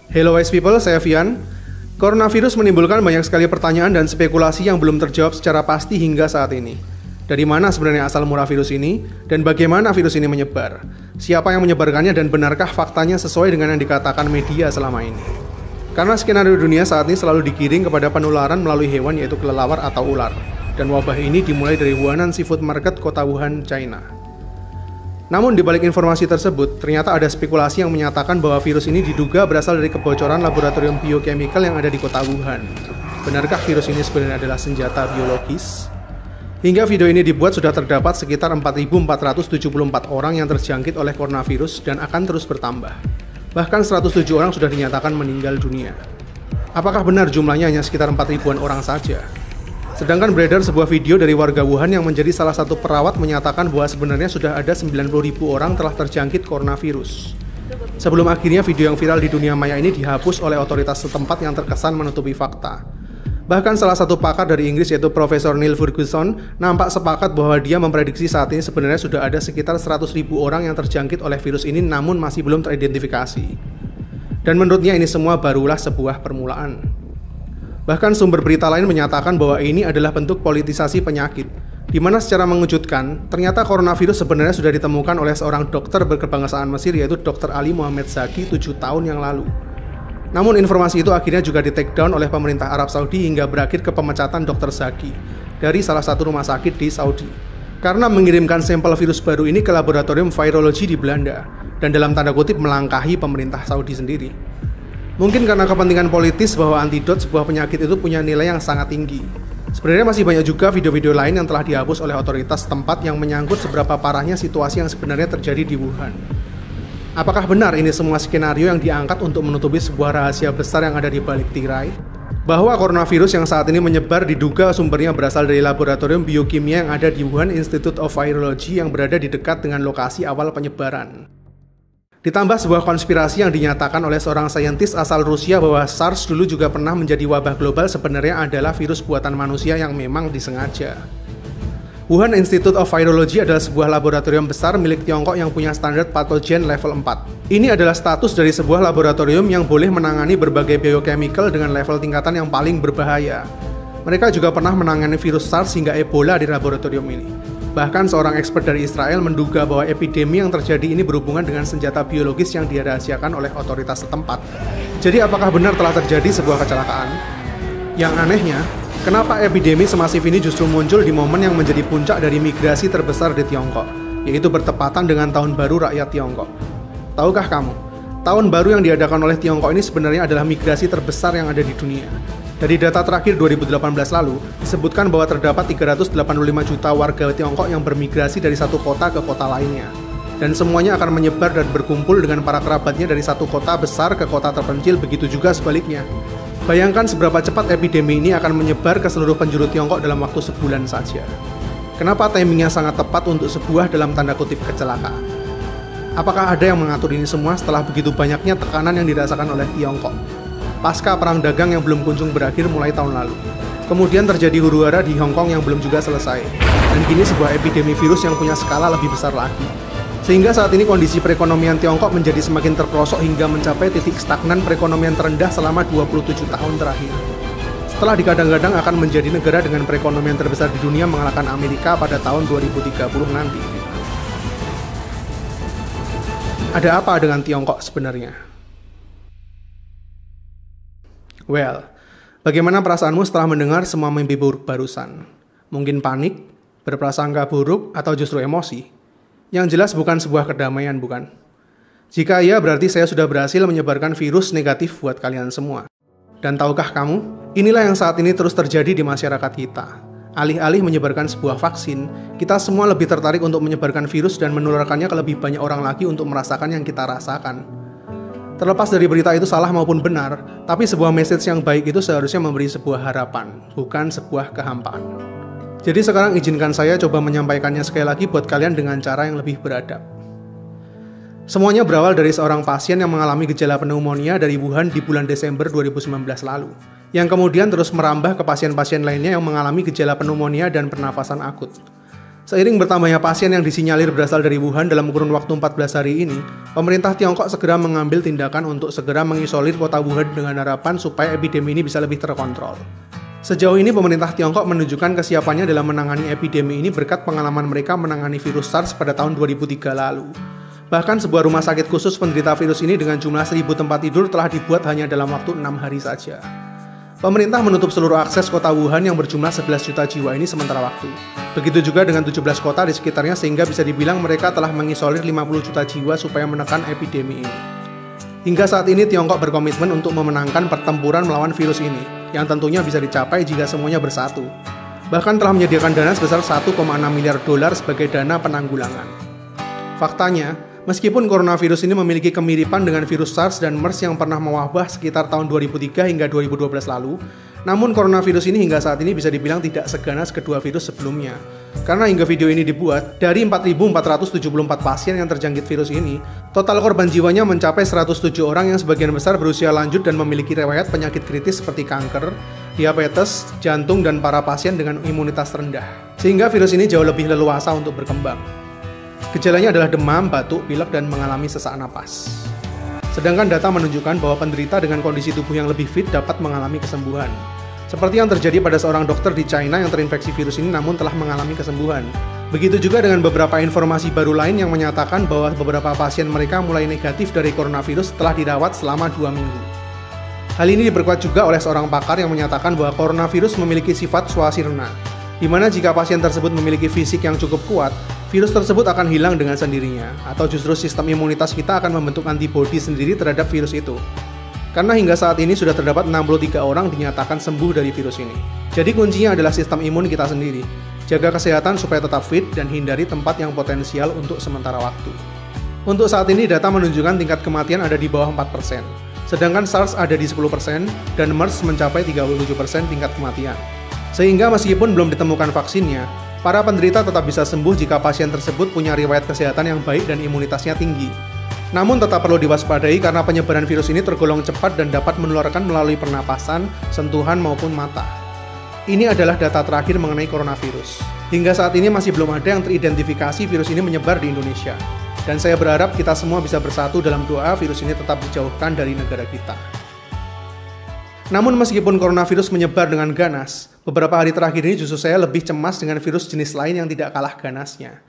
Hello wise people, saya Vian. Coronavirus menimbulkan banyak sekali pertanyaan dan spekulasi yang belum terjawab secara pasti hingga saat ini. Dari mana sebenarnya asal mula virus ini, dan bagaimana virus ini menyebar? Siapa yang menyebarkannya dan benarkah faktanya sesuai dengan yang dikatakan media selama ini? Karena skenario dunia saat ini selalu digiring kepada penularan melalui hewan yaitu kelelawar atau ular. Dan wabah ini dimulai dari Huanan Seafood Market, kota Wuhan, China. Namun di balik informasi tersebut, ternyata ada spekulasi yang menyatakan bahwa virus ini diduga berasal dari kebocoran laboratorium biochemical yang ada di kota Wuhan. Benarkah virus ini sebenarnya adalah senjata biologis? Hingga video ini dibuat sudah terdapat sekitar 4.474 orang yang terjangkit oleh coronavirus dan akan terus bertambah. Bahkan 107 orang sudah dinyatakan meninggal dunia. Apakah benar jumlahnya hanya sekitar 4.000-an orang saja? Sedangkan beredar sebuah video dari warga Wuhan yang menjadi salah satu perawat menyatakan bahwa sebenarnya sudah ada 90.000 orang telah terjangkit coronavirus. Sebelum akhirnya video yang viral di dunia maya ini dihapus oleh otoritas setempat yang terkesan menutupi fakta. Bahkan salah satu pakar dari Inggris yaitu Profesor Neil Ferguson nampak sepakat bahwa dia memprediksi saat ini sebenarnya sudah ada sekitar 100.000 orang yang terjangkit oleh virus ini namun masih belum teridentifikasi. Dan menurutnya ini semua barulah sebuah permulaan. Bahkan sumber berita lain menyatakan bahwa ini adalah bentuk politisasi penyakit, di mana secara mengejutkan, ternyata coronavirus sebenarnya sudah ditemukan oleh seorang dokter berkebangsaan Mesir yaitu Dr. Ali Mohammed Zaki 7 tahun yang lalu. Namun informasi itu akhirnya juga di-take down oleh pemerintah Arab Saudi hingga berakhir ke pemecatan Dr. Zaki dari salah satu rumah sakit di Saudi. Karena mengirimkan sampel virus baru ini ke laboratorium virologi di Belanda, dan dalam tanda kutip melangkahi pemerintah Saudi sendiri. Mungkin karena kepentingan politis bahwa antidot sebuah penyakit itu punya nilai yang sangat tinggi. Sebenarnya masih banyak juga video-video lain yang telah dihapus oleh otoritas tempat yang menyangkut seberapa parahnya situasi yang sebenarnya terjadi di Wuhan. Apakah benar ini semua skenario yang diangkat untuk menutupi sebuah rahasia besar yang ada di balik tirai? Bahwa coronavirus yang saat ini menyebar diduga sumbernya berasal dari laboratorium biokimia yang ada di Wuhan Institute of Virology yang berada di dekat dengan lokasi awal penyebaran. Ditambah sebuah konspirasi yang dinyatakan oleh seorang saintis asal Rusia bahwa SARS dulu juga pernah menjadi wabah global sebenarnya adalah virus buatan manusia yang memang disengaja. Wuhan Institute of Virology adalah sebuah laboratorium besar milik Tiongkok yang punya standar patogen level 4. Ini adalah status dari sebuah laboratorium yang boleh menangani berbagai biochemical dengan level tingkatan yang paling berbahaya. Mereka juga pernah menangani virus SARS hingga Ebola di laboratorium ini. Bahkan seorang expert dari Israel menduga bahwa epidemi yang terjadi ini berhubungan dengan senjata biologis yang dirahasiakan oleh otoritas setempat. Jadi apakah benar telah terjadi sebuah kecelakaan? Yang anehnya, kenapa epidemi semasif ini justru muncul di momen yang menjadi puncak dari migrasi terbesar di Tiongkok, yaitu bertepatan dengan Tahun Baru Rakyat Tiongkok. Tahukah kamu, Tahun Baru yang diadakan oleh Tiongkok ini sebenarnya adalah migrasi terbesar yang ada di dunia. Dari data terakhir 2018 lalu, disebutkan bahwa terdapat 385 juta warga Tiongkok yang bermigrasi dari satu kota ke kota lainnya. Dan semuanya akan menyebar dan berkumpul dengan para kerabatnya dari satu kota besar ke kota terpencil, begitu juga sebaliknya. Bayangkan seberapa cepat epidemi ini akan menyebar ke seluruh penjuru Tiongkok dalam waktu sebulan saja. Kenapa timingnya sangat tepat untuk sebuah dalam tanda kutip kecelakaan? Apakah ada yang mengatur ini semua setelah begitu banyaknya tekanan yang dirasakan oleh Tiongkok? Pasca perang dagang yang belum kunjung berakhir mulai tahun lalu. Kemudian terjadi huru-hara di Hong Kong yang belum juga selesai. Dan kini sebuah epidemi virus yang punya skala lebih besar lagi. Sehingga saat ini kondisi perekonomian Tiongkok menjadi semakin terperosok hingga mencapai titik stagnan perekonomian terendah selama 27 tahun terakhir. Setelah digadang-gadang akan menjadi negara dengan perekonomian terbesar di dunia mengalahkan Amerika pada tahun 2030 nanti. Ada apa dengan Tiongkok sebenarnya? Well, bagaimana perasaanmu setelah mendengar semua mimpi buruk barusan? Mungkin panik, berprasangka buruk, atau justru emosi? Yang jelas bukan sebuah kedamaian, bukan? Jika iya, berarti saya sudah berhasil menyebarkan virus negatif buat kalian semua. Dan tahukah kamu, inilah yang saat ini terus terjadi di masyarakat kita. Alih-alih menyebarkan sebuah vaksin, kita semua lebih tertarik untuk menyebarkan virus dan menularkannya ke lebih banyak orang lagi untuk merasakan yang kita rasakan. Terlepas dari berita itu salah maupun benar, tapi sebuah message yang baik itu seharusnya memberi sebuah harapan, bukan sebuah kehampaan. Jadi sekarang izinkan saya coba menyampaikannya sekali lagi buat kalian dengan cara yang lebih beradab. Semuanya berawal dari seorang pasien yang mengalami gejala pneumonia dari Wuhan di bulan Desember 2019 lalu, yang kemudian terus merambah ke pasien-pasien lainnya yang mengalami gejala pneumonia dan pernafasan akut. Seiring bertambahnya pasien yang disinyalir berasal dari Wuhan dalam kurun waktu 14 hari ini, pemerintah Tiongkok segera mengambil tindakan untuk segera mengisolir kota Wuhan dengan harapan supaya epidemi ini bisa lebih terkontrol. Sejauh ini pemerintah Tiongkok menunjukkan kesiapannya dalam menangani epidemi ini berkat pengalaman mereka menangani virus SARS pada tahun 2003 lalu. Bahkan sebuah rumah sakit khusus penderita virus ini dengan jumlah 1.000 tempat tidur telah dibuat hanya dalam waktu 6 hari saja. Pemerintah menutup seluruh akses kota Wuhan yang berjumlah 11 juta jiwa ini sementara waktu. Begitu juga dengan 17 kota di sekitarnya sehingga bisa dibilang mereka telah mengisolir 50 juta jiwa supaya menekan epidemi ini. Hingga saat ini Tiongkok berkomitmen untuk memenangkan pertempuran melawan virus ini, yang tentunya bisa dicapai jika semuanya bersatu. Bahkan telah menyediakan dana sebesar 1,6 miliar dolar sebagai dana penanggulangan. Faktanya, meskipun coronavirus ini memiliki kemiripan dengan virus SARS dan MERS yang pernah mewabah sekitar tahun 2003 hingga 2012 lalu, namun coronavirus ini hingga saat ini bisa dibilang tidak seganas kedua virus sebelumnya. Karena hingga video ini dibuat, dari 4.474 pasien yang terjangkit virus ini, total korban jiwanya mencapai 107 orang yang sebagian besar berusia lanjut dan memiliki riwayat penyakit kritis seperti kanker, diabetes, jantung, dan para pasien dengan imunitas rendah. Sehingga virus ini jauh lebih leluasa untuk berkembang. Gejalanya adalah demam, batuk, pilek, dan mengalami sesak napas. Sedangkan data menunjukkan bahwa penderita dengan kondisi tubuh yang lebih fit dapat mengalami kesembuhan. Seperti yang terjadi pada seorang dokter di China yang terinfeksi virus ini namun telah mengalami kesembuhan. Begitu juga dengan beberapa informasi baru lain yang menyatakan bahwa beberapa pasien mereka mulai negatif dari coronavirus setelah dirawat selama 2 minggu. Hal ini diperkuat juga oleh seorang pakar yang menyatakan bahwa coronavirus memiliki sifat swasirna, di mana jika pasien tersebut memiliki fisik yang cukup kuat, virus tersebut akan hilang dengan sendirinya, atau justru sistem imunitas kita akan membentuk antibodi sendiri terhadap virus itu. Karena hingga saat ini sudah terdapat 63 orang dinyatakan sembuh dari virus ini. Jadi kuncinya adalah sistem imun kita sendiri. Jaga kesehatan supaya tetap fit dan hindari tempat yang potensial untuk sementara waktu. Untuk saat ini data menunjukkan tingkat kematian ada di bawah 4%, sedangkan SARS ada di 10% dan MERS mencapai 37% tingkat kematian. Sehingga meskipun belum ditemukan vaksinnya, para penderita tetap bisa sembuh jika pasien tersebut punya riwayat kesehatan yang baik dan imunitasnya tinggi. Namun tetap perlu diwaspadai karena penyebaran virus ini tergolong cepat dan dapat menularkan melalui pernapasan, sentuhan maupun mata. Ini adalah data terakhir mengenai coronavirus. Hingga saat ini masih belum ada yang teridentifikasi virus ini menyebar di Indonesia. Dan saya berharap kita semua bisa bersatu dalam doa virus ini tetap dijauhkan dari negara kita. Namun meskipun coronavirus menyebar dengan ganas, beberapa hari terakhir ini justru saya lebih cemas dengan virus jenis lain yang tidak kalah ganasnya,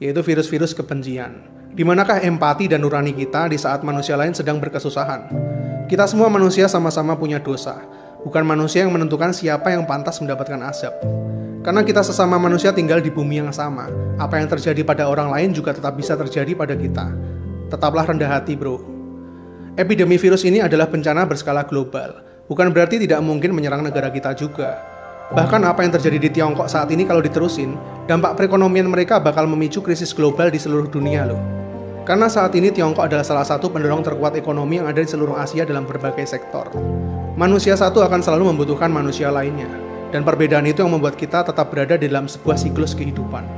yaitu virus-virus kebencian. Di manakah empati dan nurani kita di saat manusia lain sedang berkesusahan? Kita semua manusia sama-sama punya dosa, bukan manusia yang menentukan siapa yang pantas mendapatkan azab. Karena kita sesama manusia tinggal di bumi yang sama, apa yang terjadi pada orang lain juga tetap bisa terjadi pada kita. Tetaplah rendah hati, bro. Epidemi virus ini adalah bencana berskala global, bukan berarti tidak mungkin menyerang negara kita juga. Bahkan apa yang terjadi di Tiongkok saat ini kalau diterusin, dampak perekonomian mereka bakal memicu krisis global di seluruh dunia loh. Karena saat ini Tiongkok adalah salah satu pendorong terkuat ekonomi yang ada di seluruh Asia dalam berbagai sektor. Manusia satu akan selalu membutuhkan manusia lainnya, dan perbedaan itu yang membuat kita tetap berada di dalam sebuah siklus kehidupan.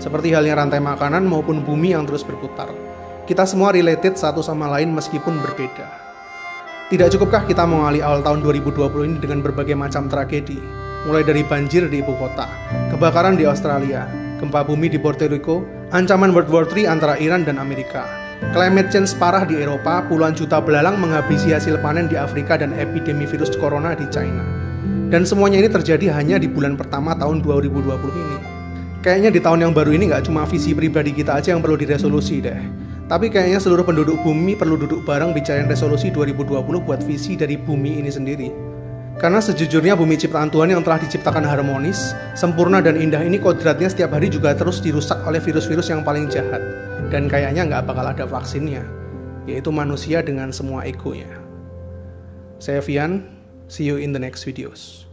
Seperti halnya rantai makanan maupun bumi yang terus berputar. Kita semua related satu sama lain meskipun berbeda. Tidak cukupkah kita mengawali awal tahun 2020 ini dengan berbagai macam tragedi? Mulai dari banjir di ibu kota, kebakaran di Australia, gempa bumi di Puerto Rico, ancaman World War III antara Iran dan Amerika, climate change parah di Eropa, puluhan juta belalang menghabisi hasil panen di Afrika, dan epidemi virus corona di China. Dan semuanya ini terjadi hanya di bulan pertama tahun 2020 ini. Kayaknya di tahun yang baru ini nggak cuma visi pribadi kita aja yang perlu diresolusi deh. Tapi kayaknya seluruh penduduk bumi perlu duduk bareng bicarain resolusi 2020 buat visi dari bumi ini sendiri. Karena sejujurnya bumi ciptaan Tuhan yang telah diciptakan harmonis, sempurna dan indah ini kodratnya setiap hari juga terus dirusak oleh virus-virus yang paling jahat. Dan kayaknya nggak bakal ada vaksinnya, yaitu manusia dengan semua egonya. Saya Vian, see you in the next videos.